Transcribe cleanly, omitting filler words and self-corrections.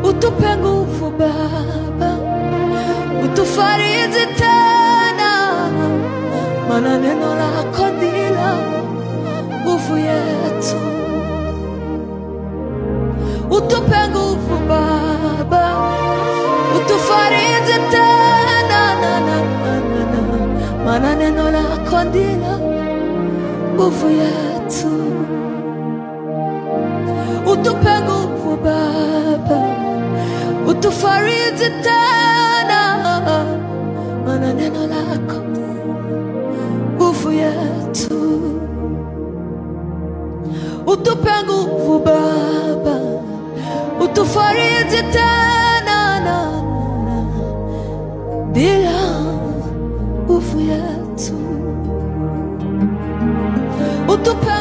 Utupe nguvu Baba, utufariji tena, maana neno lako ndilo nguvu yetu. Utupe nguvu Baba, utufariji tena, maana neno lako ndilo nguvu yetu. Utupe nguvu Baba, utufariji tena, maana neno lako nguvu yetu. Utupe nguvu Baba, utufariji tena, bila nguvu yetu. Utupe